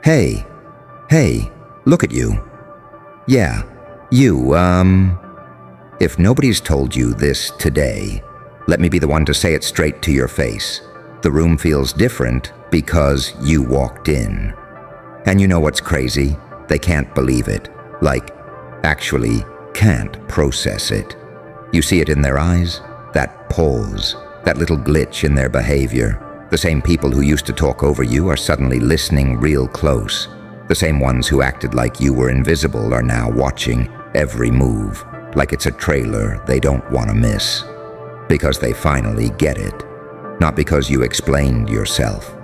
Hey, hey, look at you. Yeah, you, If nobody's told you this today, let me be the one to say it straight to your face. The room feels different because you walked in. And you know what's crazy? They can't believe it. Like, actually can't process it. You see it in their eyes? That pause, that little glitch in their behavior. The same people who used to talk over you are suddenly listening real close. The same ones who acted like you were invisible are now watching every move, like it's a trailer they don't want to miss. Because they finally get it. Not because you explained yourself.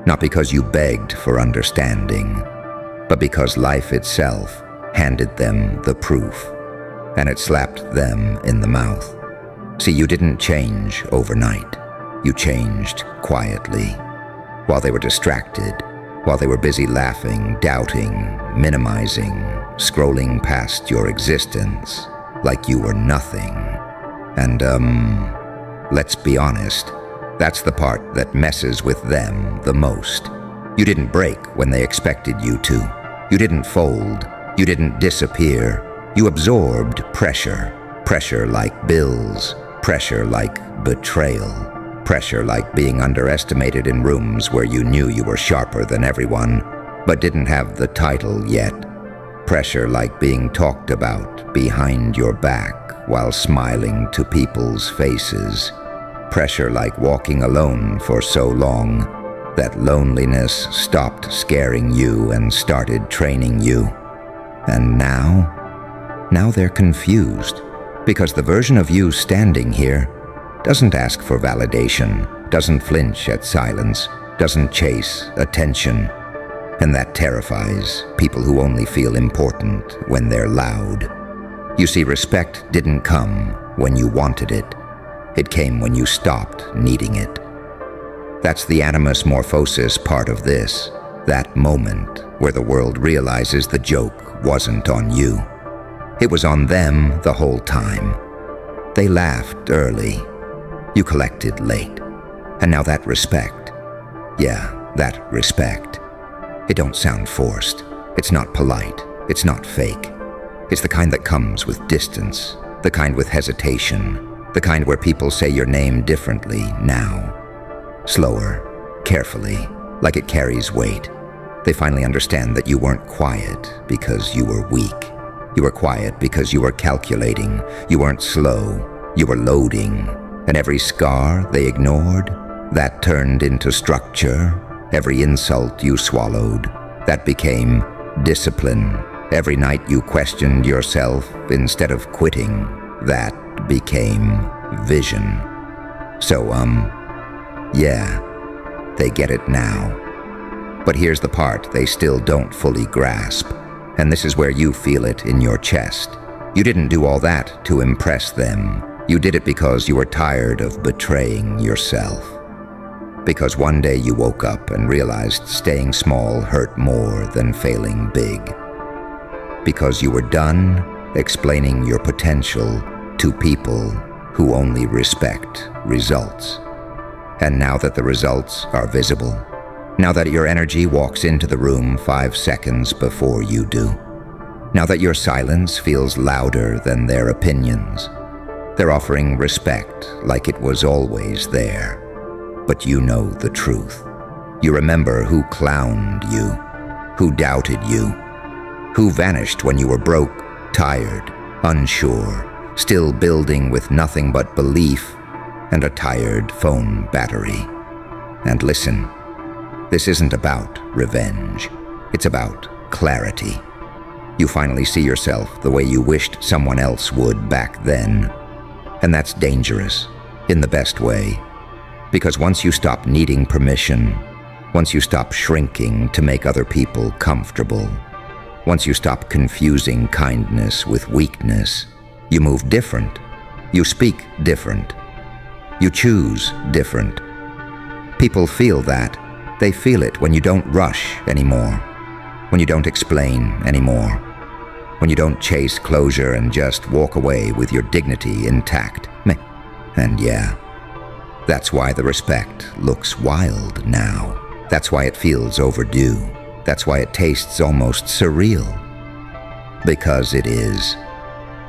Not because you begged for understanding. But because life itself handed them the proof. And it slapped them in the mouth. See, you didn't change overnight. You changed quietly. While they were distracted. While they were busy laughing, doubting, minimizing, scrolling past your existence like you were nothing. And, let's be honest, that's the part that messes with them the most. You didn't break when they expected you to. You didn't fold. You didn't disappear. You absorbed pressure. Pressure like bills. Pressure like betrayal. Pressure like being underestimated in rooms where you knew you were sharper than everyone, but didn't have the title yet. Pressure like being talked about behind your back while smiling to people's faces. Pressure like walking alone for so long that loneliness stopped scaring you and started training you. And now they're confused, because the version of you standing here doesn't ask for validation, doesn't flinch at silence, doesn't chase attention. And that terrifies people who only feel important when they're loud. You see, respect didn't come when you wanted it. It came when you stopped needing it. That's the animus morphosis part of this, that moment where the world realizes the joke wasn't on you. It was on them the whole time. They laughed early. You collected late. And now that respect, that respect, it don't sound forced. It's not polite. It's not fake. It's the kind that comes with distance, the kind with hesitation, the kind where people say your name differently now. Slower, carefully, like it carries weight. They finally understand that you weren't quiet because you were weak. You were quiet because you were calculating. You weren't slow. You were loading. And every scar they ignored, that turned into structure. Every insult you swallowed, that became discipline. Every night you questioned yourself instead of quitting, that became vision. So, they get it now. But here's the part they still don't fully grasp. And this is where you feel it in your chest. You didn't do all that to impress them. You did it because you were tired of betraying yourself. Because one day you woke up and realized staying small hurt more than failing big. Because you were done explaining your potential to people who only respect results. And now that the results are visible, now that your energy walks into the room 5 seconds before you do, now that your silence feels louder than their opinions, they're offering respect like it was always there. But you know the truth. You remember who clowned you, who doubted you, who vanished when you were broke, tired, unsure, still building with nothing but belief and a tired phone battery. And listen, this isn't about revenge. It's about clarity. You finally see yourself the way you wished someone else would back then. And that's dangerous, in the best way. Because once you stop needing permission, once you stop shrinking to make other people comfortable, once you stop confusing kindness with weakness, you move different. You speak different. You choose different. People feel that. They feel it when you don't rush anymore, when you don't explain anymore, when you don't chase closure and just walk away with your dignity intact. And that's why the respect looks wild now. That's why it feels overdue. That's why it tastes almost surreal. Because it is.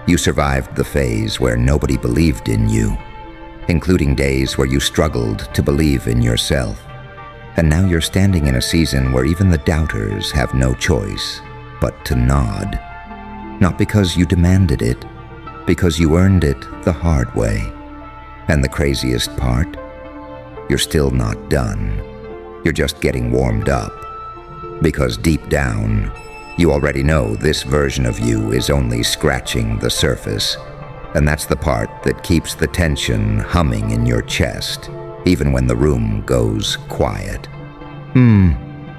You survived the phase where nobody believed in you, including days where you struggled to believe in yourself. And now you're standing in a season where even the doubters have no choice but to nod. Not because you demanded it, because you earned it the hard way. And the craziest part? You're still not done. You're just getting warmed up. Because deep down, you already know this version of you is only scratching the surface. And that's the part that keeps the tension humming in your chest, even when the room goes quiet.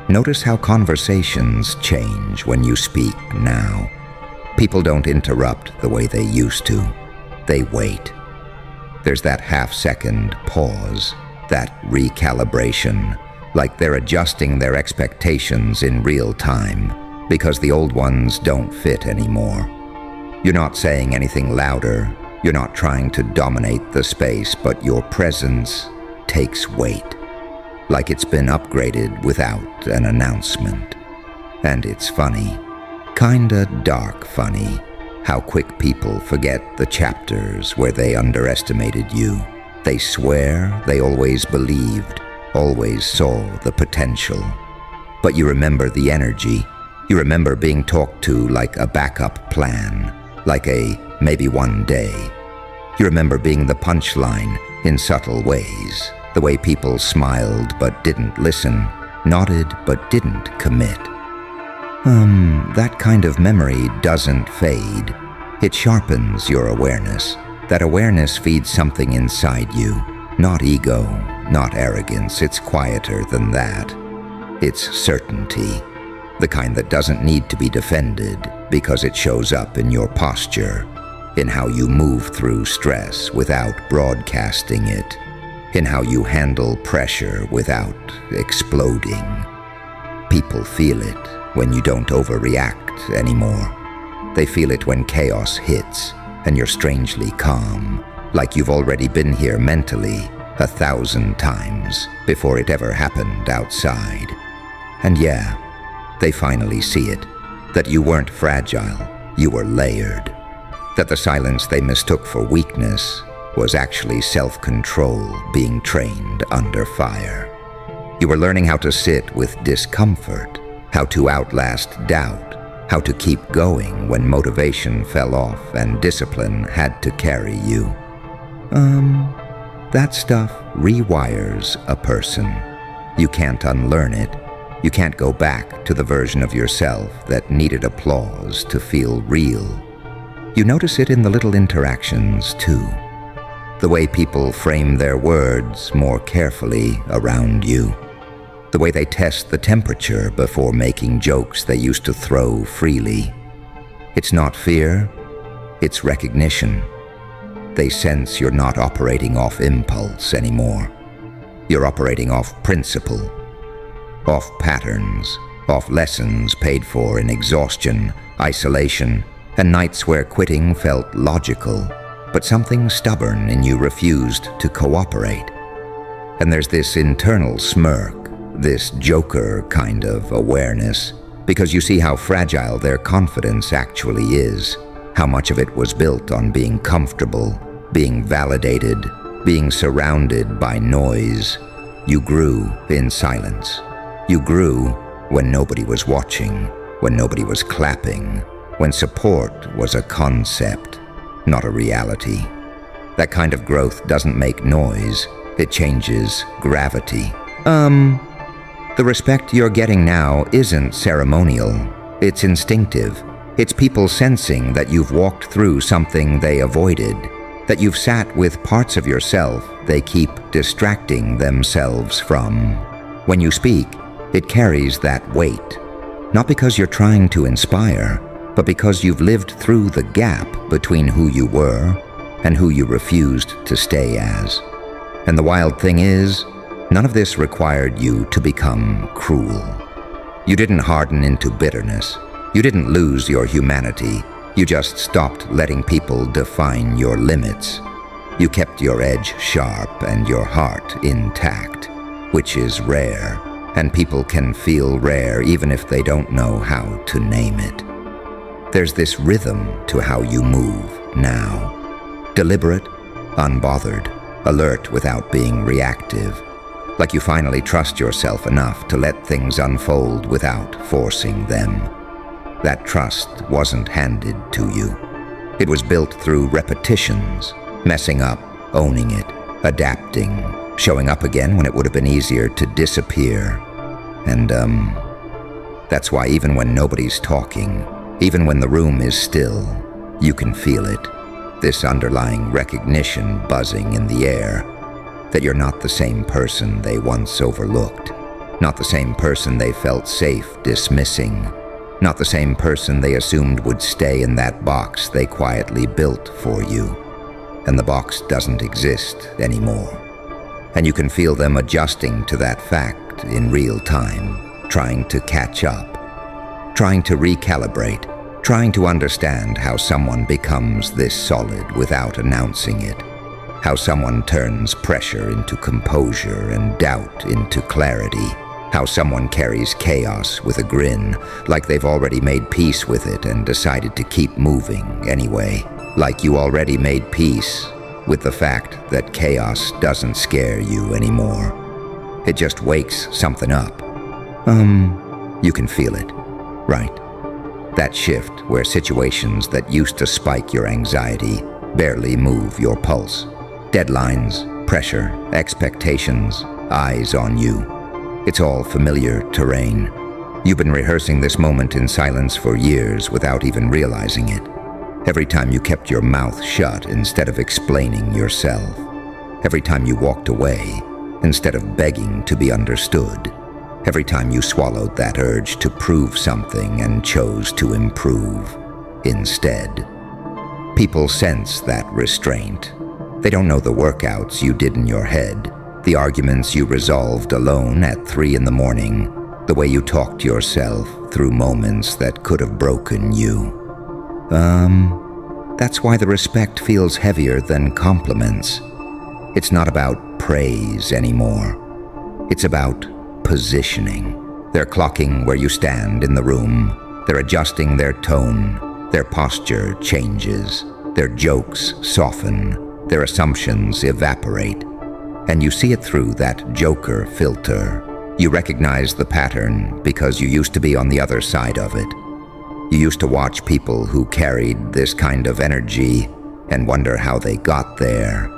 Notice how conversations change when you speak now. People don't interrupt the way they used to. They wait. There's that half-second pause, that recalibration, like they're adjusting their expectations in real time because the old ones don't fit anymore. You're not saying anything louder. You're not trying to dominate the space, but your presence takes weight, like it's been upgraded without an announcement. And it's funny, kinda dark funny, how quick people forget the chapters where they underestimated you. They swear they always believed, always saw the potential. But you remember the energy. You remember being talked to like a backup plan, like a maybe one day. You remember being the punchline in subtle ways, the way people smiled but didn't listen, nodded but didn't commit. That kind of memory doesn't fade. It sharpens your awareness. That awareness feeds something inside you. Not ego, not arrogance. It's quieter than that. It's certainty. The kind that doesn't need to be defended because it shows up in your posture, in how you move through stress without broadcasting it, in how you handle pressure without exploding. People feel it when you don't overreact anymore. They feel it when chaos hits and you're strangely calm, like you've already been here mentally 1,000 times before it ever happened outside. And yeah, they finally see it, that you weren't fragile, you were layered. That the silence they mistook for weakness was actually self-control being trained under fire. You were learning how to sit with discomfort, how to outlast doubt, how to keep going when motivation fell off and discipline had to carry you. That stuff rewires a person. You can't unlearn it. You can't go back to the version of yourself that needed applause to feel real. You notice it in the little interactions, too. The way people frame their words more carefully around you. The way they test the temperature before making jokes they used to throw freely. It's not fear, it's recognition. They sense you're not operating off impulse anymore. You're operating off principle. Off patterns, off lessons paid for in exhaustion, isolation, and nights where quitting felt logical, but something stubborn in you refused to cooperate. And there's this internal smirk, this joker kind of awareness, because you see how fragile their confidence actually is, how much of it was built on being comfortable, being validated, being surrounded by noise. You grew in silence. You grew when nobody was watching, when nobody was clapping, when support was a concept, not a reality. That kind of growth doesn't make noise, it changes gravity. The respect you're getting now isn't ceremonial, it's instinctive. It's people sensing that you've walked through something they avoided, that you've sat with parts of yourself they keep distracting themselves from. When you speak, it carries that weight, not because you're trying to inspire, but because you've lived through the gap between who you were and who you refused to stay as. And the wild thing is, none of this required you to become cruel. You didn't harden into bitterness. You didn't lose your humanity. You just stopped letting people define your limits. You kept your edge sharp and your heart intact, which is rare, and people can feel rare even if they don't know how to name it. There's this rhythm to how you move now. Deliberate, unbothered, alert without being reactive. Like you finally trust yourself enough to let things unfold without forcing them. That trust wasn't handed to you. It was built through repetitions, messing up, owning it, adapting, showing up again when it would have been easier to disappear. And, that's why even when nobody's talking, even when the room is still, you can feel it. This underlying recognition buzzing in the air, that you're not the same person they once overlooked, not the same person they felt safe dismissing, not the same person they assumed would stay in that box they quietly built for you. And the box doesn't exist anymore. And you can feel them adjusting to that fact in real time, trying to catch up, trying to recalibrate, trying to understand how someone becomes this solid without announcing it, how someone turns pressure into composure and doubt into clarity, how someone carries chaos with a grin, like they've already made peace with it and decided to keep moving anyway, like you already made peace with the fact that chaos doesn't scare you anymore. It just wakes something up. You can feel it, right? That shift where situations that used to spike your anxiety barely move your pulse. Deadlines, pressure, expectations, eyes on you. It's all familiar terrain. You've been rehearsing this moment in silence for years without even realizing it. Every time you kept your mouth shut instead of explaining yourself. Every time you walked away instead of begging to be understood. Every time you swallowed that urge to prove something and chose to improve instead. People sense that restraint. They don't know the workouts you did in your head, the arguments you resolved alone at 3 a.m, the way you talked yourself through moments that could have broken you. That's why the respect feels heavier than compliments. It's not about praise anymore. It's about positioning. They're clocking where you stand in the room. They're adjusting their tone. Their posture changes. Their jokes soften. Their assumptions evaporate. And you see it through that joker filter. You recognize the pattern because you used to be on the other side of it. You used to watch people who carried this kind of energy and wonder how they got there.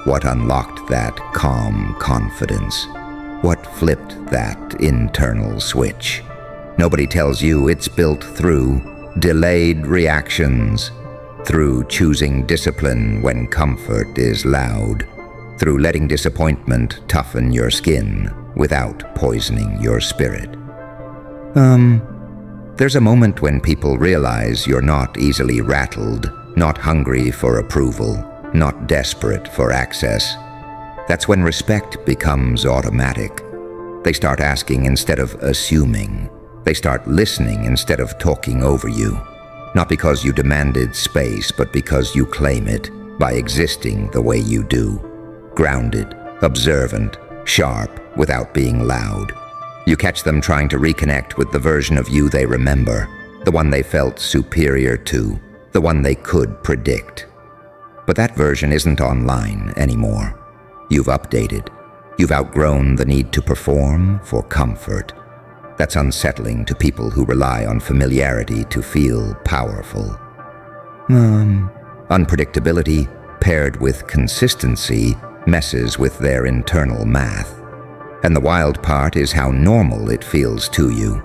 What unlocked that calm confidence? What flipped that internal switch? Nobody tells you it's built through delayed reactions, through choosing discipline when comfort is loud, through letting disappointment toughen your skin without poisoning your spirit. There's a moment when people realize you're not easily rattled, not hungry for approval, not desperate for access. That's when respect becomes automatic. They start asking instead of assuming. They start listening instead of talking over you. Not because you demanded space, but because you claim it by existing the way you do. Grounded, observant, sharp, without being loud. You catch them trying to reconnect with the version of you they remember, the one they felt superior to, the one they could predict. But that version isn't online anymore. You've updated. You've outgrown the need to perform for comfort. That's unsettling to people who rely on familiarity to feel powerful. Unpredictability paired with consistency messes with their internal math. And the wild part is how normal it feels to you.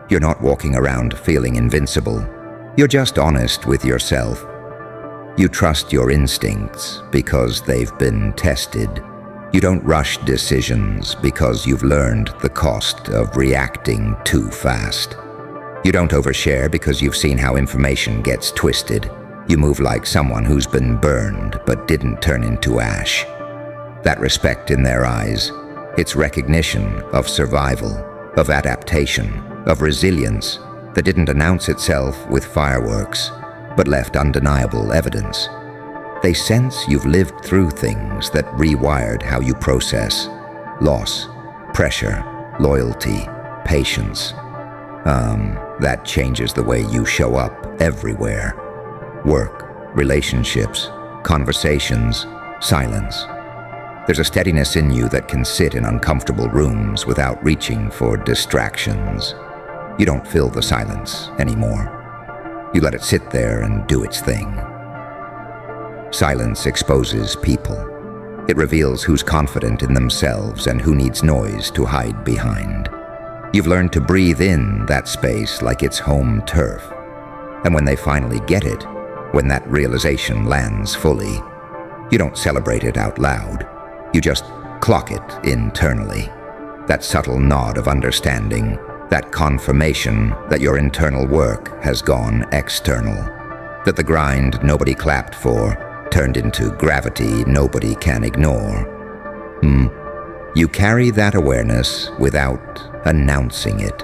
You're not walking around feeling invincible. You're just honest with yourself. You trust your instincts because they've been tested. You don't rush decisions because you've learned the cost of reacting too fast. You don't overshare because you've seen how information gets twisted. You move like someone who's been burned but didn't turn into ash. That respect in their eyes, it's recognition of survival, of adaptation, of resilience that didn't announce itself with fireworks, but left undeniable evidence. They sense you've lived through things that rewired how you process loss, pressure, loyalty, patience. That changes the way you show up everywhere. Work, relationships, conversations, silence. There's a steadiness in you that can sit in uncomfortable rooms without reaching for distractions. You don't fill the silence anymore. You let it sit there and do its thing. Silence exposes people. It reveals who's confident in themselves and who needs noise to hide behind. You've learned to breathe in that space like it's home turf. And when they finally get it, when that realization lands fully, you don't celebrate it out loud. You just clock it internally. That subtle nod of understanding, that confirmation that your internal work has gone external, that the grind nobody clapped for turned into gravity nobody can ignore. You carry that awareness without announcing it,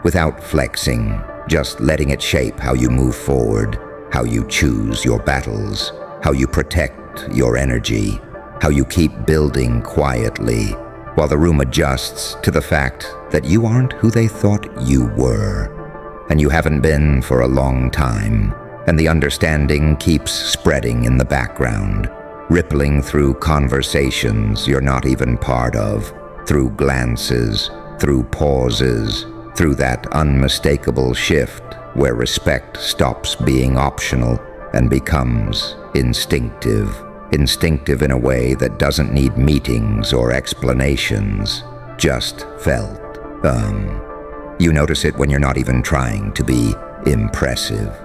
without flexing, just letting it shape how you move forward, how you choose your battles, how you protect your energy, how you keep building quietly, while the room adjusts to the fact that you aren't who they thought you were, and you haven't been for a long time, and the understanding keeps spreading in the background, rippling through conversations you're not even part of, through glances, through pauses, through that unmistakable shift where respect stops being optional and becomes instinctive in a way that doesn't need meetings or explanations, just felt. You notice it when you're not even trying to be impressive,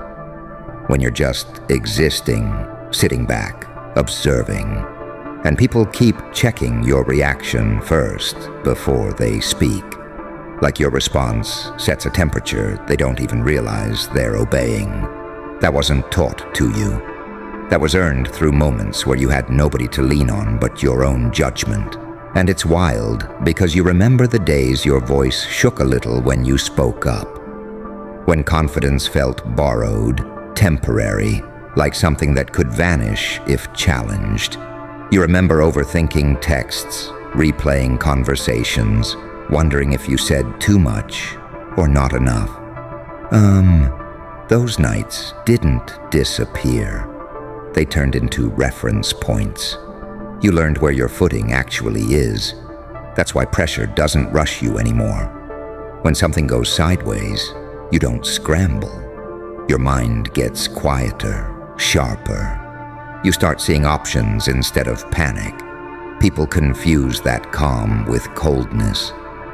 when you're just existing, sitting back, observing, and people keep checking your reaction first before they speak, like your response sets a temperature they don't even realize they're obeying. That wasn't taught to you. That was earned through moments where you had nobody to lean on but your own judgment. And it's wild because you remember the days your voice shook a little when you spoke up, when confidence felt borrowed, temporary, like something that could vanish if challenged. You remember overthinking texts, replaying conversations, wondering if you said too much or not enough. Those nights didn't disappear. They turned into reference points. You learned where your footing actually is. That's why pressure doesn't rush you anymore. When something goes sideways, you don't scramble. Your mind gets quieter, sharper. You start seeing options instead of panic. People confuse that calm with coldness,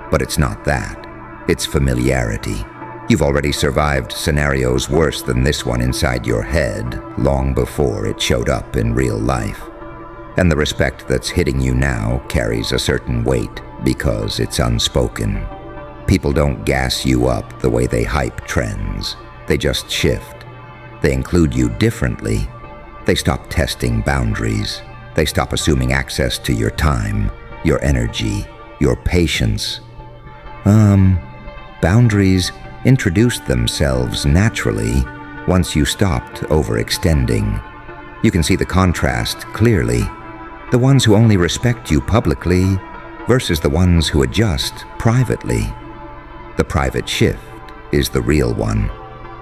but it's not that. It's familiarity. You've already survived scenarios worse than this one inside your head long before it showed up in real life. And the respect that's hitting you now carries a certain weight because it's unspoken. People don't gas you up the way they hype trends. They just shift. They include you differently. They stop testing boundaries. They stop assuming access to your time, your energy, your patience. Boundaries introduced themselves naturally once you stopped overextending. You can see the contrast clearly. The ones who only respect you publicly versus the ones who adjust privately. The private shift is the real one.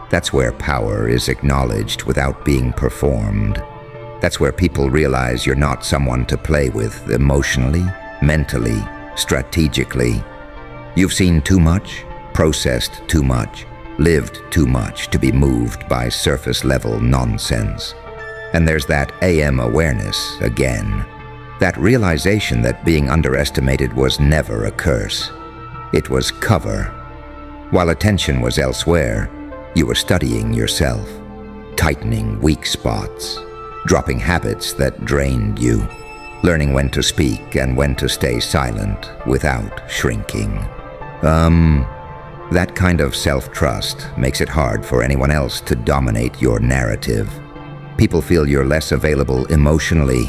That's where power is acknowledged without being performed. That's where people realize you're not someone to play with emotionally, mentally, strategically. You've seen too much, processed too much, lived too much to be moved by surface-level nonsense. And there's that AM awareness again. That realization that being underestimated was never a curse. It was cover. While attention was elsewhere, you were studying yourself, tightening weak spots, dropping habits that drained you, learning when to speak and when to stay silent without shrinking. That kind of self-trust makes it hard for anyone else to dominate your narrative. People feel you're less available emotionally,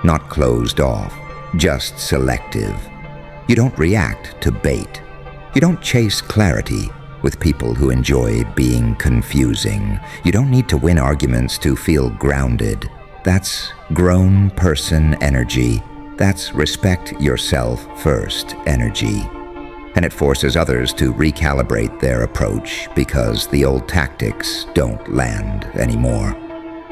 not closed off, just selective. You don't react to bait. You don't chase clarity with people who enjoy being confusing. You don't need to win arguments to feel grounded. That's grown person energy. That's respect yourself first energy. and it forces others to recalibrate their approach because the old tactics don't land anymore.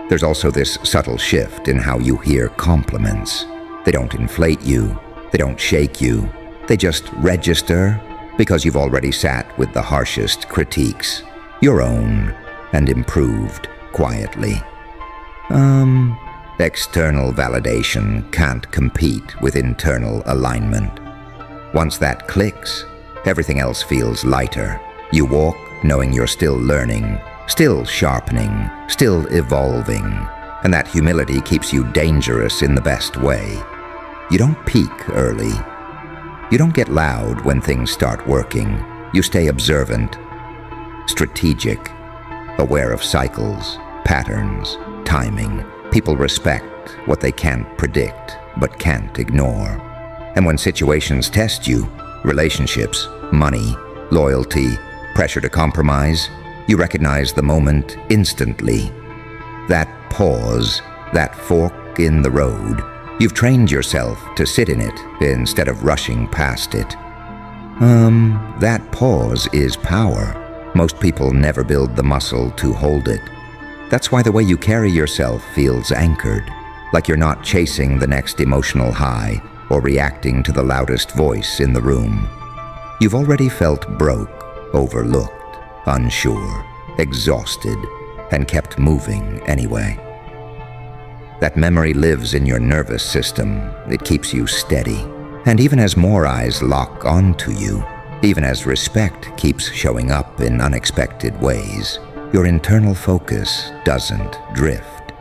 There's also this subtle shift in how you hear compliments. They don't inflate you, they don't shake you, they just register because you've already sat with the harshest critiques, your own, and improved quietly. External validation can't compete with internal alignment. Once that clicks, everything else feels lighter. You walk knowing you're still learning, still sharpening, still evolving, and that humility keeps you dangerous in the best way. You don't peak early. You don't get loud when things start working. You stay observant, strategic, aware of cycles, patterns, timing. People respect what they can't predict but can't ignore. And when situations test you, relationships, money, loyalty, pressure to compromise, you recognize the moment instantly. That pause, that fork in the road, you've trained yourself to sit in it instead of rushing past it. That pause is power. Most people never build the muscle to hold it. That's why the way you carry yourself feels anchored, like you're not chasing the next emotional high or reacting to the loudest voice in the room. You've already felt broke, overlooked, unsure, exhausted, and kept moving anyway. That memory lives in your nervous system. It keeps you steady. And even as more eyes lock onto you, even as respect keeps showing up in unexpected ways, your internal focus doesn't drift.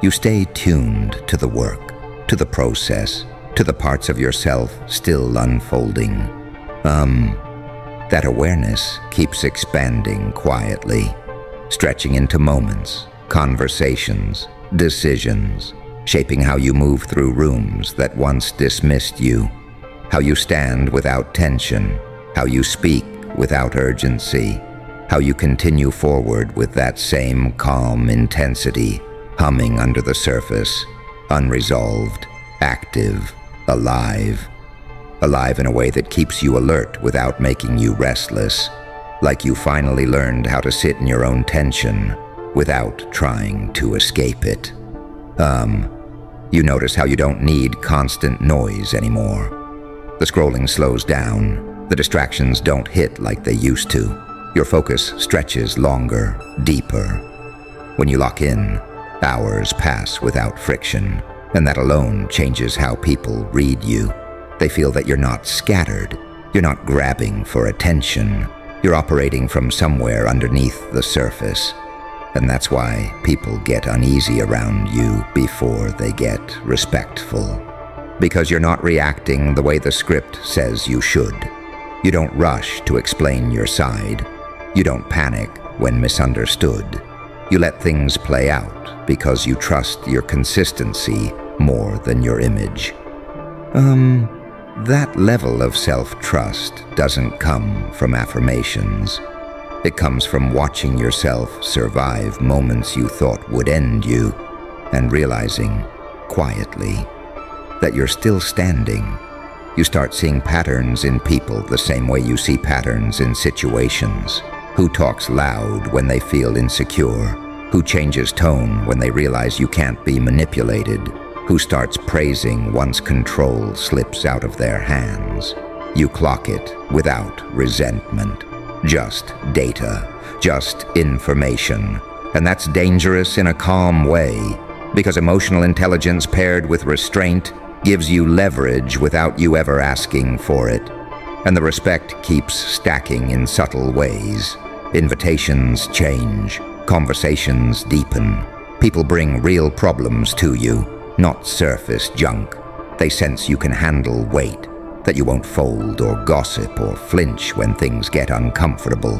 You stay tuned to the work, to the process, to the parts of yourself still unfolding. That awareness keeps expanding quietly, stretching into moments, conversations, decisions, shaping how you move through rooms that once dismissed you, how you stand without tension, how you speak without urgency, how you continue forward with that same calm intensity, humming under the surface, unresolved, active, alive. Alive in a way that keeps you alert without making you restless, like you finally learned how to sit in your own tension without trying to escape it. You notice how you don't need constant noise anymore. The scrolling slows down, the distractions don't hit like they used to. Your focus stretches longer, deeper. When you lock in, hours pass without friction, and that alone changes how people read you. They feel that you're not scattered, you're not grabbing for attention, you're operating from somewhere underneath the surface. And that's why people get uneasy around you before they get respectful. Because you're not reacting the way the script says you should. You don't rush to explain your side. You don't panic when misunderstood. You let things play out because you trust your consistency more than your image. That level of self-trust doesn't come from affirmations. It comes from watching yourself survive moments you thought would end you and realizing, quietly, that you're still standing. You start seeing patterns in people the same way you see patterns in situations. Who talks loud when they feel insecure? Who changes tone when they realize you can't be manipulated? Who starts praising once control slips out of their hands? You clock it without resentment. Just data, just information. And that's dangerous in a calm way, because emotional intelligence paired with restraint gives you leverage without you ever asking for it. And the respect keeps stacking in subtle ways. Invitations change, conversations deepen. People bring real problems to you, not surface junk. They sense you can handle weight, that you won't fold or gossip or flinch when things get uncomfortable.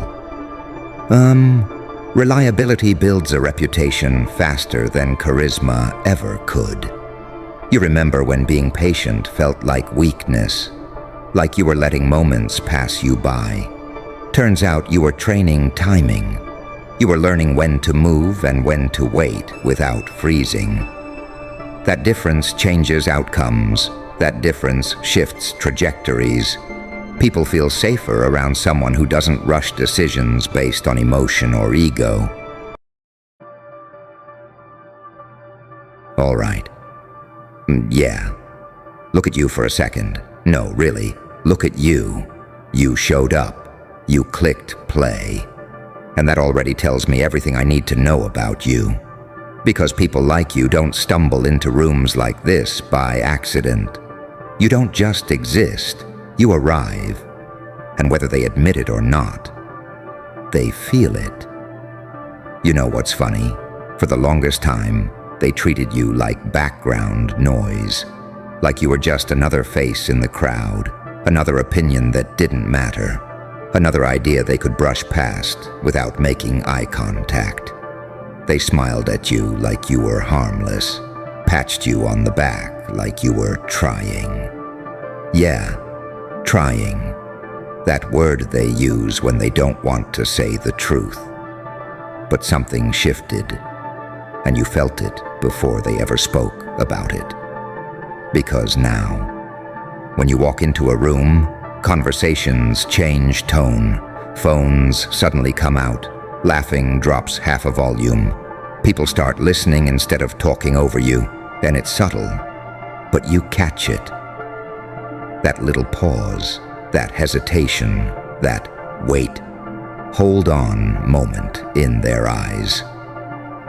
Reliability builds a reputation faster than charisma ever could. You remember when being patient felt like weakness, like you were letting moments pass you by. Turns out you were training timing. You were learning when to move and when to wait without freezing. That difference changes outcomes. That difference shifts trajectories. People feel safer around someone who doesn't rush decisions based on emotion or ego. All right. Yeah. Look at you for a second. No, really. Look at you. You showed up. You clicked play. And that already tells me everything I need to know about you. Because people like you don't stumble into rooms like this by accident. You don't just exist. You arrive. And whether they admit it or not, they feel it. You know what's funny? For the longest time, they treated you like background noise. Like you were just another face in the crowd, another opinion that didn't matter, another idea they could brush past without making eye contact. They smiled at you like you were harmless, patched you on the back like you were trying. Yeah, trying. That word they use when they don't want to say the truth. But something shifted, and you felt it before they ever spoke about it. Because now, when you walk into a room, conversations change tone, phones suddenly come out, laughing drops half a volume, people start listening instead of talking over you, and it's subtle, but you catch it. That little pause, that hesitation, that wait, hold on moment in their eyes.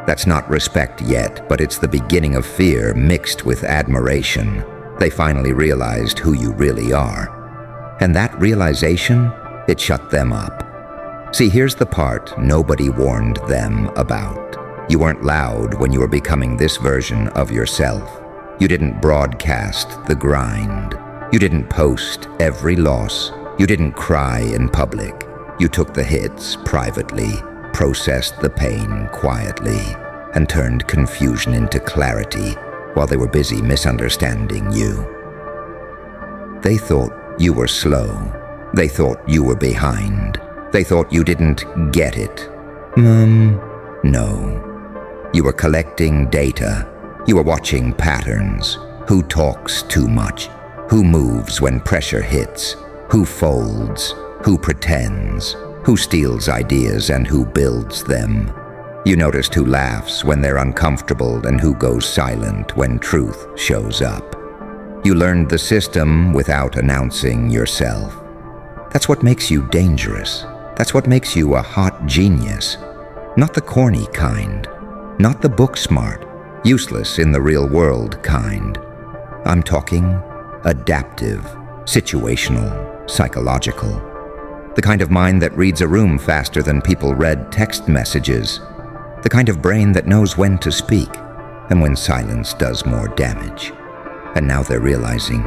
That's not respect yet, but it's the beginning of fear mixed with admiration. They finally realized who you really are. And that realization, it shut them up. See, here's the part nobody warned them about. You weren't loud when you were becoming this version of yourself. You didn't broadcast the grind. You didn't post every loss. You didn't cry in public. You took the hits privately, processed the pain quietly, and turned confusion into clarity while they were busy misunderstanding you. They thought you were slow. They thought you were behind. They thought you didn't get it. No. You were collecting data. You were watching patterns. Who talks too much? Who moves when pressure hits? Who folds? Who pretends? Who steals ideas and who builds them? You noticed who laughs when they're uncomfortable and who goes silent when truth shows up. You learned the system without announcing yourself. That's what makes you dangerous. That's what makes you a hot genius. Not the corny kind. Not the book smart, useless in the real world kind. I'm talking adaptive, situational, psychological. The kind of mind that reads a room faster than people read text messages. The kind of brain that knows when to speak and when silence does more damage. And now they're realizing,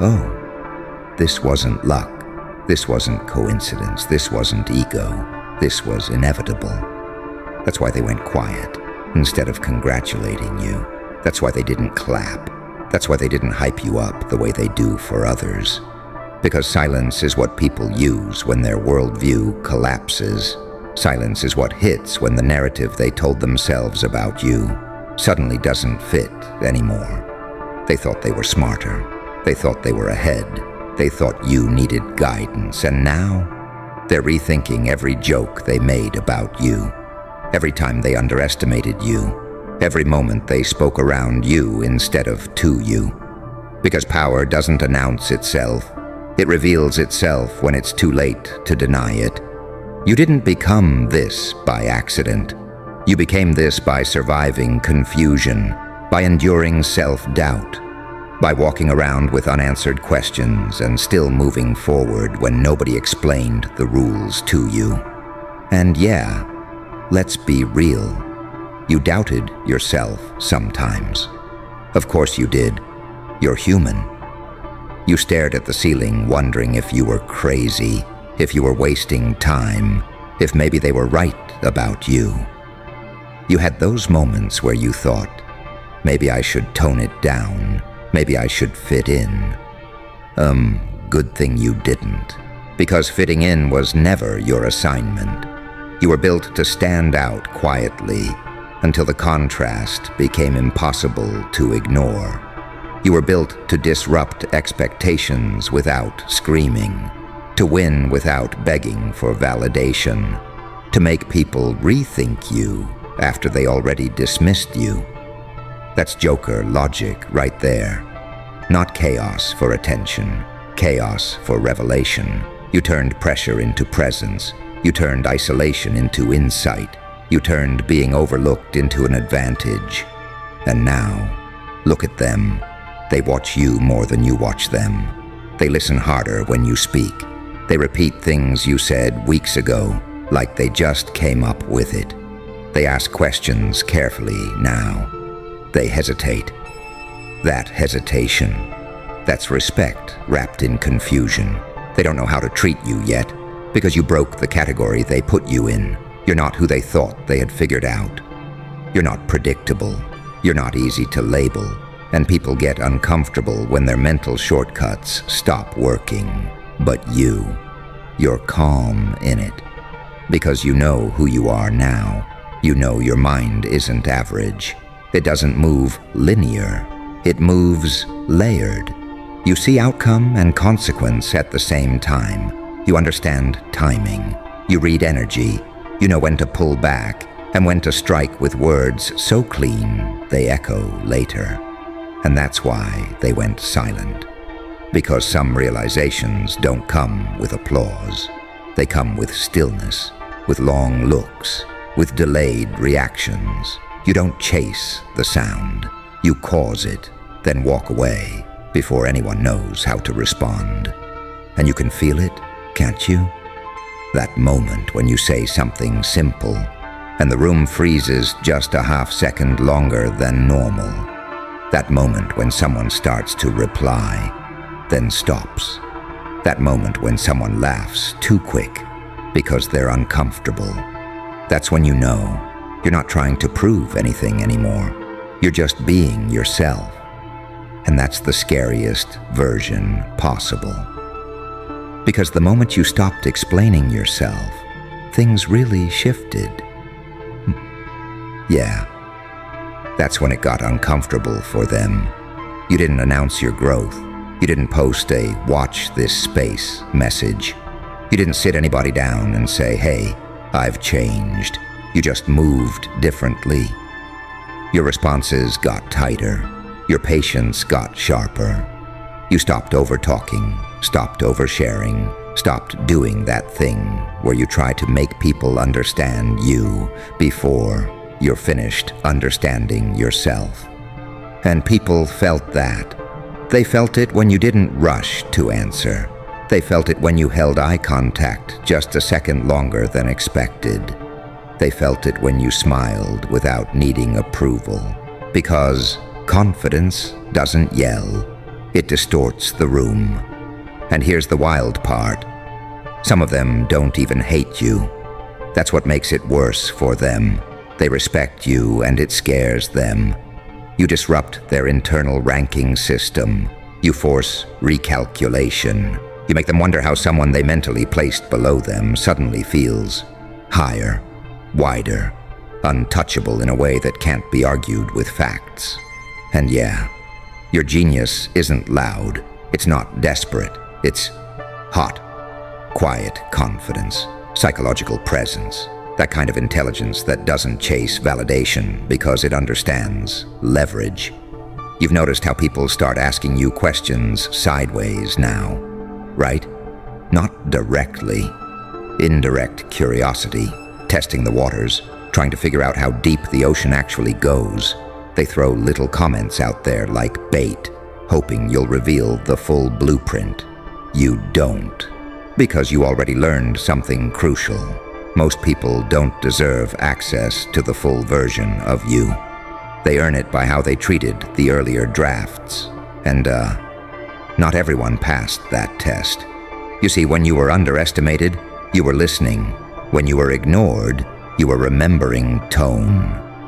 oh, this wasn't luck. This wasn't coincidence. This wasn't ego. This was inevitable. That's why they went quiet instead of congratulating you. That's why they didn't clap. That's why they didn't hype you up the way they do for others. Because silence is what people use when their worldview collapses. Silence is what hits when the narrative they told themselves about you suddenly doesn't fit anymore. They thought they were smarter. They thought they were ahead. They thought you needed guidance. And now, they're rethinking every joke they made about you. Every time they underestimated you. Every moment they spoke around you instead of to you. Because power doesn't announce itself. It reveals itself when it's too late to deny it. You didn't become this by accident. You became this by surviving confusion, by enduring self-doubt, by walking around with unanswered questions and still moving forward when nobody explained the rules to you. And yeah, let's be real. You doubted yourself sometimes. Of course you did. You're human. You stared at the ceiling wondering if you were crazy, if you were wasting time, if maybe they were right about you. You had those moments where you thought, maybe I should tone it down, maybe I should fit in. Good thing you didn't, because fitting in was never your assignment. You were built to stand out quietly until the contrast became impossible to ignore. You were built to disrupt expectations without screaming, to win without begging for validation, to make people rethink you after they already dismissed you. That's Joker logic right there. Not chaos for attention, chaos for revelation. You turned pressure into presence. You turned isolation into insight. You turned being overlooked into an advantage. And now, look at them. They watch you more than you watch them. They listen harder when you speak. They repeat things you said weeks ago, like they just came up with it. They ask questions carefully now. They hesitate. That hesitation, that's respect wrapped in confusion. They don't know how to treat you yet, because you broke the category they put you in. You're not who they thought they had figured out. You're not predictable. You're not easy to label. And people get uncomfortable when their mental shortcuts stop working. But you're calm in it. Because you know who you are now. You know your mind isn't average. It doesn't move linear. It moves layered. You see outcome and consequence at the same time. You understand timing. You read energy. You know when to pull back and when to strike with words so clean they echo later. And that's why they went silent. Because some realizations don't come with applause. They come with stillness, with long looks, with delayed reactions. You don't chase the sound. You cause it, then walk away before anyone knows how to respond. And you can feel it, can't you? That moment when you say something simple and the room freezes just a half second longer than normal. That moment when someone starts to reply, then stops. That moment when someone laughs too quick because they're uncomfortable. That's when you know you're not trying to prove anything anymore. You're just being yourself. And that's the scariest version possible. Because the moment you stopped explaining yourself, things really shifted. Yeah. That's when it got uncomfortable for them. You didn't announce your growth. You didn't post a "watch this space" message. You didn't sit anybody down and say, "Hey, I've changed." You just moved differently. Your responses got tighter. Your patience got sharper. You stopped over-talking, stopped oversharing, stopped doing that thing where you try to make people understand you before you're finished understanding yourself. And people felt that. They felt it when you didn't rush to answer. They felt it when you held eye contact just a second longer than expected. They felt it when you smiled without needing approval. Because confidence doesn't yell. It distorts the room. And here's the wild part. Some of them don't even hate you. That's what makes it worse for them. They respect you and it scares them. You disrupt their internal ranking system. You force recalculation. You make them wonder how someone they mentally placed below them suddenly feels higher, wider, untouchable in a way that can't be argued with facts. And yeah, your genius isn't loud. It's not desperate. It's hot, quiet confidence, psychological presence. That kind of intelligence that doesn't chase validation because it understands leverage. You've noticed how people start asking you questions sideways now, right? Not directly. Indirect curiosity, testing the waters, trying to figure out how deep the ocean actually goes. They throw little comments out there like bait, hoping you'll reveal the full blueprint. You don't, because you already learned something crucial. Most people don't deserve access to the full version of you. They earn it by how they treated the earlier drafts. And, not everyone passed that test. You see, when you were underestimated, you were listening. When you were ignored, you were remembering tone.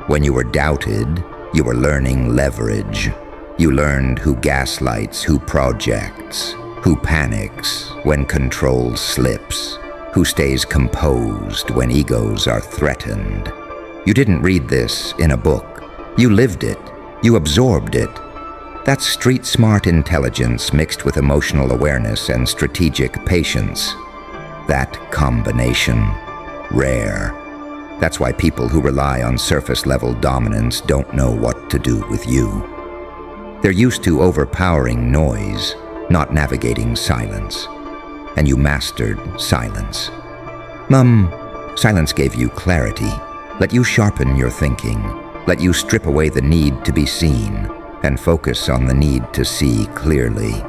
When you were doubted, you were learning leverage. You learned who gaslights, who projects, who panics when control slips, who stays composed when egos are threatened. You didn't read this in a book. You lived it. You absorbed it. That's street-smart intelligence mixed with emotional awareness and strategic patience. That combination, rare. That's why people who rely on surface-level dominance don't know what to do with you. They're used to overpowering noise, not navigating silence. And you mastered silence. Silence gave you clarity, let you sharpen your thinking, let you strip away the need to be seen, and focus on the need to see clearly.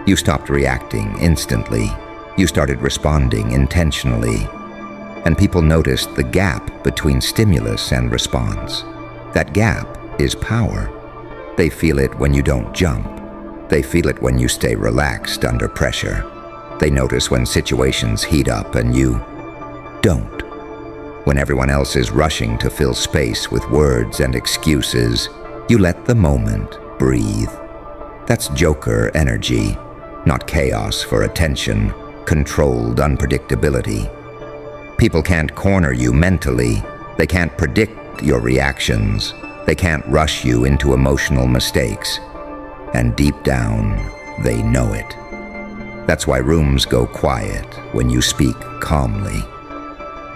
You stopped reacting instantly. You started responding intentionally. And people noticed the gap between stimulus and response. That gap is power. They feel it when you don't jump. They feel it when you stay relaxed under pressure. They notice when situations heat up and you don't. When everyone else is rushing to fill space with words and excuses, you let the moment breathe. That's Joker energy, not chaos for attention, controlled unpredictability. People can't corner you mentally. They can't predict your reactions. They can't rush you into emotional mistakes. And deep down, they know it. That's why rooms go quiet when you speak calmly.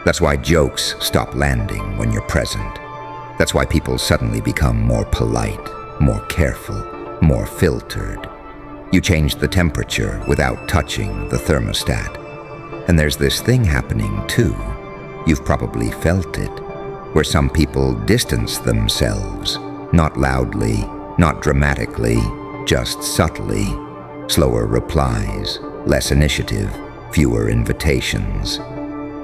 That's why jokes stop landing when you're present. That's why people suddenly become more polite, more careful, more filtered. You change the temperature without touching the thermostat. And there's this thing happening too. You've probably felt it, where some people distance themselves, not loudly, not dramatically, just subtly. Slower replies, less initiative, fewer invitations.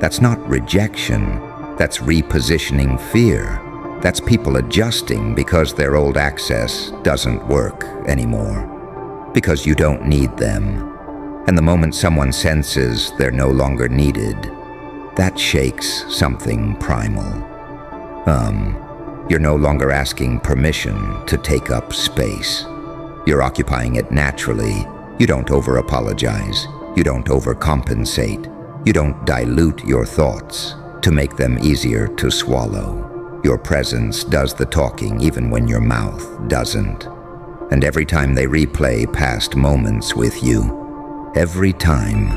That's not rejection, that's repositioning fear. That's people adjusting because their old access doesn't work anymore. Because you don't need them. And the moment someone senses they're no longer needed, that shakes something primal. You're no longer asking permission to take up space. You're occupying it naturally. You don't over-apologize. You don't overcompensate. You don't dilute your thoughts to make them easier to swallow. Your presence does the talking even when your mouth doesn't. And every time they replay past moments with you, every time,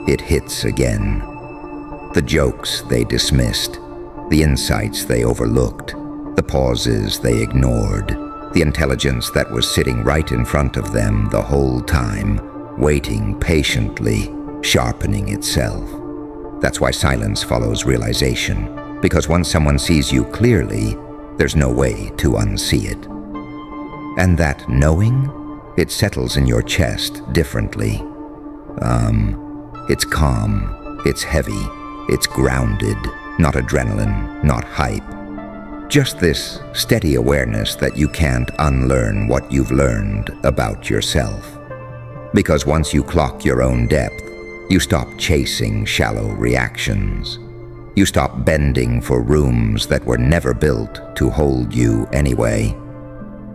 it hits again. The jokes they dismissed, the insights they overlooked, the pauses they ignored, the intelligence that was sitting right in front of them the whole time, waiting patiently, sharpening itself. That's why silence follows realization, because once someone sees you clearly, there's no way to unsee it. And that knowing, it settles in your chest differently. It's calm, it's heavy, it's grounded, not adrenaline, not hype. Just this steady awareness that you can't unlearn what you've learned about yourself. Because once you clock your own depth, you stop chasing shallow reactions. You stop bending for rooms that were never built to hold you anyway.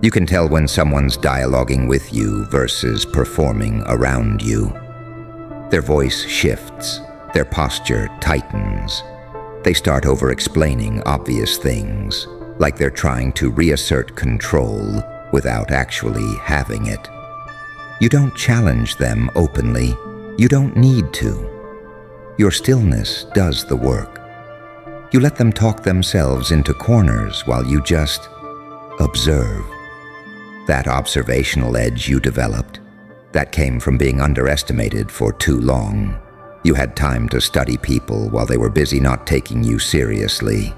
You can tell when someone's dialoguing with you versus performing around you. Their voice shifts, their posture tightens. They start over-explaining obvious things, like they're trying to reassert control without actually having it. You don't challenge them openly. You don't need to. Your stillness does the work. You let them talk themselves into corners while you just observe. That observational edge you developed, that came from being underestimated for too long. You had time to study people while they were busy not taking you seriously.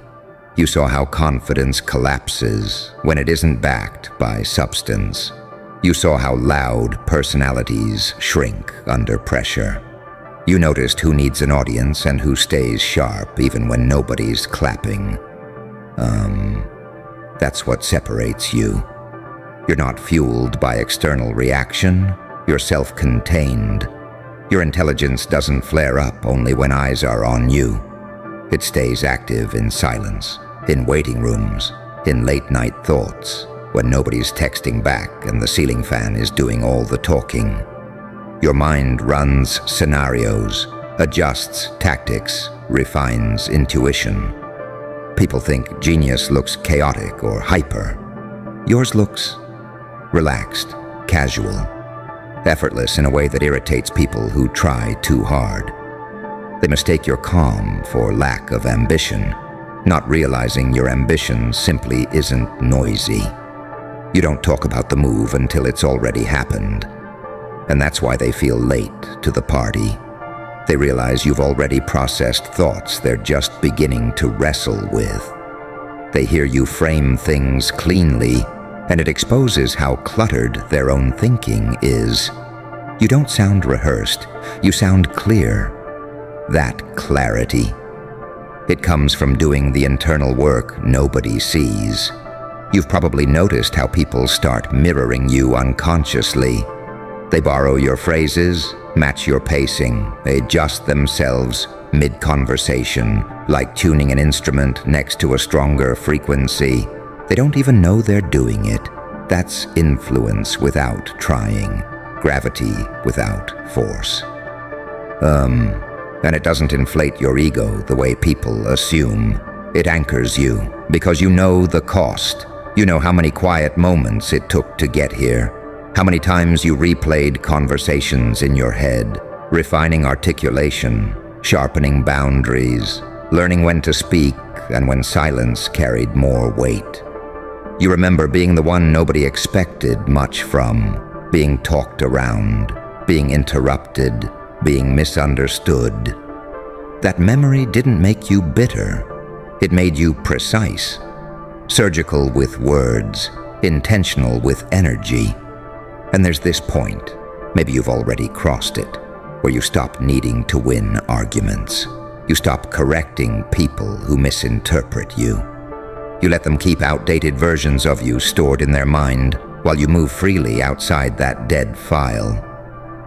You saw how confidence collapses when it isn't backed by substance. You saw how loud personalities shrink under pressure. You noticed who needs an audience and who stays sharp even when nobody's clapping. That's what separates you. You're not fueled by external reaction. You're self-contained. Your intelligence doesn't flare up only when eyes are on you. It stays active in silence, in waiting rooms, in late-night thoughts, when nobody's texting back and the ceiling fan is doing all the talking. Your mind runs scenarios, adjusts tactics, refines intuition. People think genius looks chaotic or hyper. Yours looks relaxed, casual, effortless in a way that irritates people who try too hard. They mistake your calm for lack of ambition, not realizing your ambition simply isn't noisy. You don't talk about the move until it's already happened. And that's why they feel late to the party. They realize you've already processed thoughts they're just beginning to wrestle with. They hear you frame things cleanly, and it exposes how cluttered their own thinking is. You don't sound rehearsed, you sound clear. That clarity. It comes from doing the internal work nobody sees. You've probably noticed how people start mirroring you unconsciously. They borrow your phrases, match your pacing, they adjust themselves mid-conversation, like tuning an instrument next to a stronger frequency. They don't even know they're doing it. That's influence without trying, gravity without force. And it doesn't inflate your ego the way people assume. It anchors you, because you know the cost. You know how many quiet moments it took to get here, how many times you replayed conversations in your head, refining articulation, sharpening boundaries, learning when to speak and when silence carried more weight. You remember being the one nobody expected much from, being talked around, being interrupted, being misunderstood. That memory didn't make you bitter. It made you precise, surgical with words, intentional with energy. And there's this point, maybe you've already crossed it, where you stop needing to win arguments. You stop correcting people who misinterpret you. You let them keep outdated versions of you stored in their mind while you move freely outside that dead file.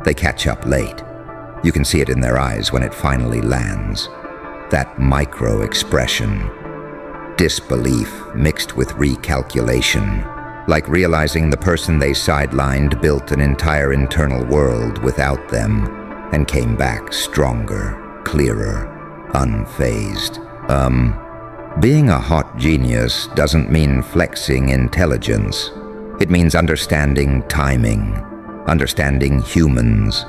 They catch up late. You can see it in their eyes when it finally lands. That micro-expression. Disbelief mixed with recalculation. Like realizing the person they sidelined built an entire internal world without them and came back stronger, clearer, unfazed. Being a hot genius doesn't mean flexing intelligence. It means understanding timing, understanding humans,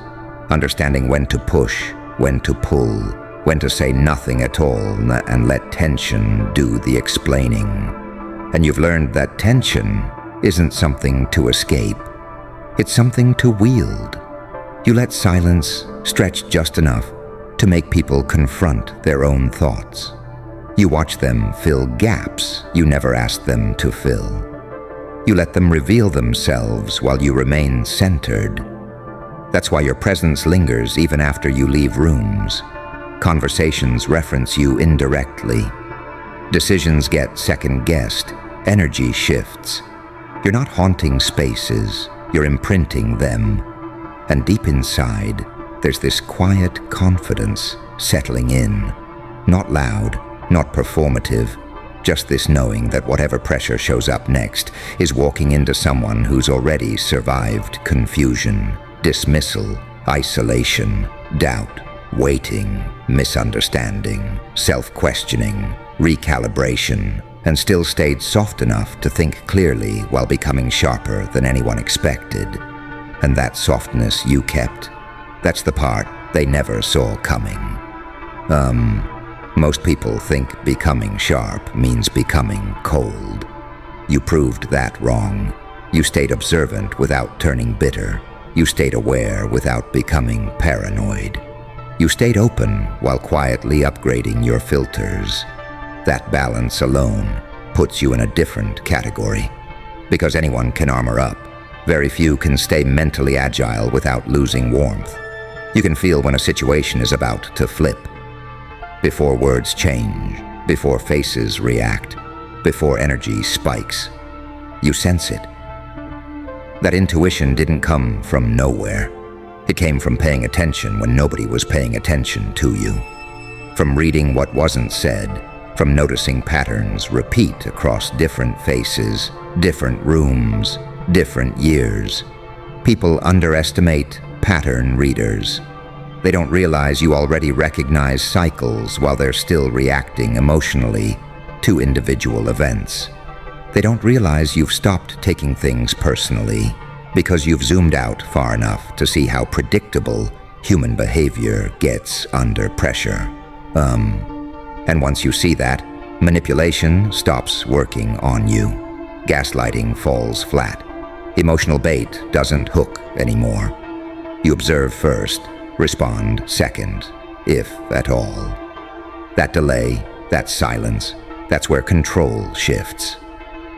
understanding when to push, when to pull, when to say nothing at all and let tension do the explaining. And you've learned that tension isn't something to escape. It's something to wield. You let silence stretch just enough to make people confront their own thoughts. You watch them fill gaps you never asked them to fill. You let them reveal themselves while you remain centered. That's why your presence lingers even after you leave rooms. Conversations reference you indirectly. Decisions get second-guessed. Energy shifts. You're not haunting spaces, you're imprinting them. And deep inside, there's this quiet confidence settling in. Not loud, not performative, just this knowing that whatever pressure shows up next is walking into someone who's already survived confusion, dismissal, isolation, doubt, waiting, misunderstanding, self-questioning, recalibration, and still stayed soft enough to think clearly while becoming sharper than anyone expected. And that softness you kept, that's the part they never saw coming. Most people think becoming sharp means becoming cold. You proved that wrong. You stayed observant without turning bitter. You stayed aware without becoming paranoid. You stayed open while quietly upgrading your filters. That balance alone puts you in a different category. Because anyone can armor up, very few can stay mentally agile without losing warmth. You can feel when a situation is about to flip. Before words change, before faces react, before energy spikes. You sense it. That intuition didn't come from nowhere. It came from paying attention when nobody was paying attention to you. From reading what wasn't said, from noticing patterns repeat across different faces, different rooms, different years. People underestimate pattern readers. They don't realize you already recognize cycles while they're still reacting emotionally to individual events. They don't realize you've stopped taking things personally because you've zoomed out far enough to see how predictable human behavior gets under pressure. And once you see that, manipulation stops working on you. Gaslighting falls flat. Emotional bait doesn't hook anymore. You observe first, respond second, if at all. That delay, that silence, that's where control shifts.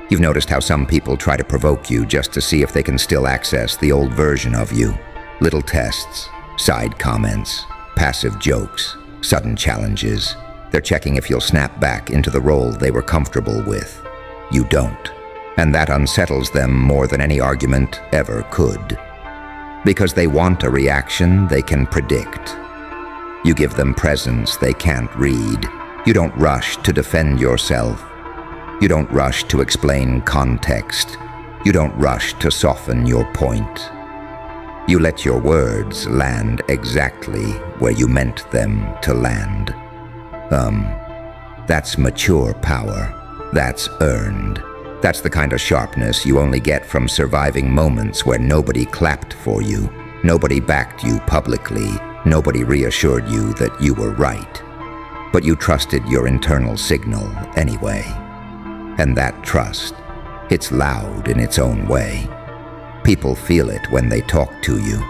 You've noticed how some people try to provoke you just to see if they can still access the old version of you. Little tests, side comments, passive jokes, sudden challenges. They're checking if you'll snap back into the role they were comfortable with. You don't. And that unsettles them more than any argument ever could. Because they want a reaction they can predict. You give them presence they can't read. You don't rush to defend yourself. You don't rush to explain context. You don't rush to soften your point. You let your words land exactly where you meant them to land. That's mature power. That's earned. That's the kind of sharpness you only get from surviving moments where nobody clapped for you, nobody backed you publicly, nobody reassured you that you were right. But you trusted your internal signal anyway. And that trust, it's loud in its own way. People feel it when they talk to you.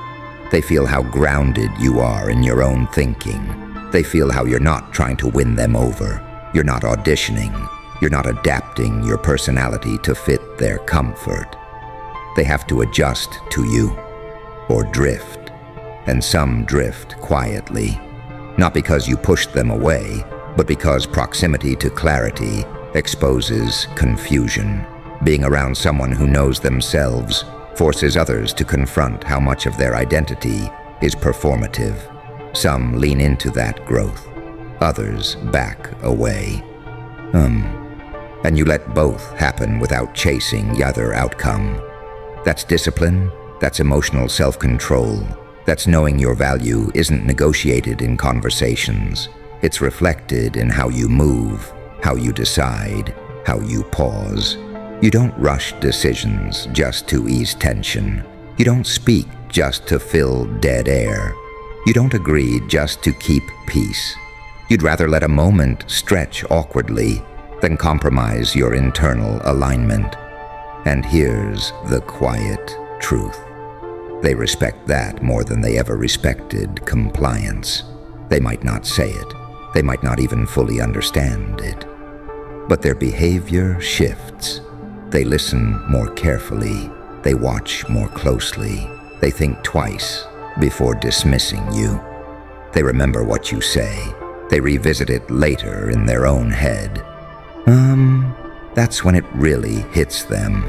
They feel how grounded you are in your own thinking. They feel how you're not trying to win them over. You're not auditioning. You're not adapting your personality to fit their comfort. They have to adjust to you, or drift. And some drift quietly. Not because you pushed them away, but because proximity to clarity exposes confusion. Being around someone who knows themselves forces others to confront how much of their identity is performative. Some lean into that growth, others back away. And you let both happen without chasing the other outcome. That's discipline, that's emotional self-control, that's knowing your value isn't negotiated in conversations. It's reflected in how you move, how you decide, how you pause. You don't rush decisions just to ease tension. You don't speak just to fill dead air. You don't agree just to keep peace. You'd rather let a moment stretch awkwardly than compromise your internal alignment. And here's the quiet truth. They respect that more than they ever respected compliance. They might not say it. They might not even fully understand it. But their behavior shifts. They listen more carefully. They watch more closely. They think twice before dismissing you. They remember what you say. They revisit it later in their own head. That's when it really hits them.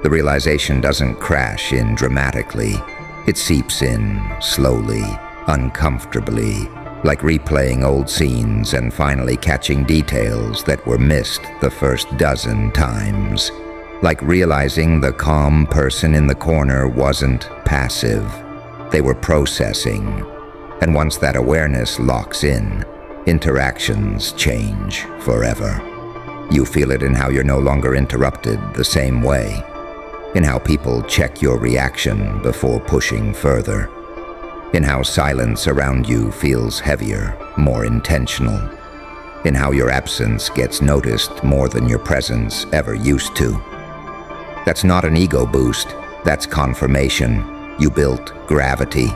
The realization doesn't crash in dramatically. It seeps in slowly, uncomfortably, like replaying old scenes and finally catching details that were missed the first dozen times. Like realizing the calm person in the corner wasn't passive. They were processing. And once that awareness locks in, interactions change forever. You feel it in how you're no longer interrupted the same way, in how people check your reaction before pushing further, in how silence around you feels heavier, more intentional, in how your absence gets noticed more than your presence ever used to. That's not an ego boost, that's confirmation. You built gravity,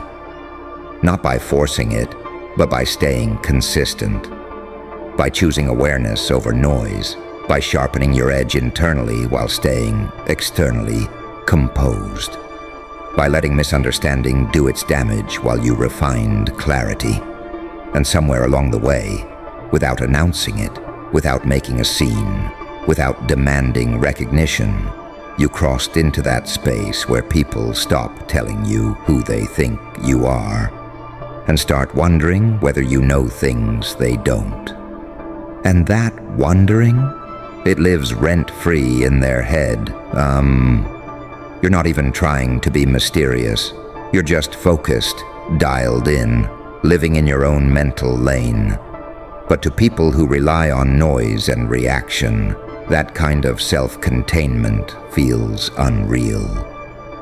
not by forcing it, but by staying consistent, by choosing awareness over noise, by sharpening your edge internally while staying externally composed, by letting misunderstanding do its damage while you refined clarity. And somewhere along the way, without announcing it, without making a scene, without demanding recognition, you crossed into that space where people stop telling you who they think you are and start wondering whether you know things they don't. And that wondering, it lives rent-free in their head. You're not even trying to be mysterious. You're just focused, dialed in, living in your own mental lane. But to people who rely on noise and reaction, That kind of self-containment feels unreal.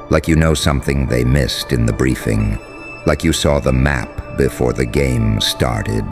Like you know something they missed in the briefing. Like you saw the map before the game started.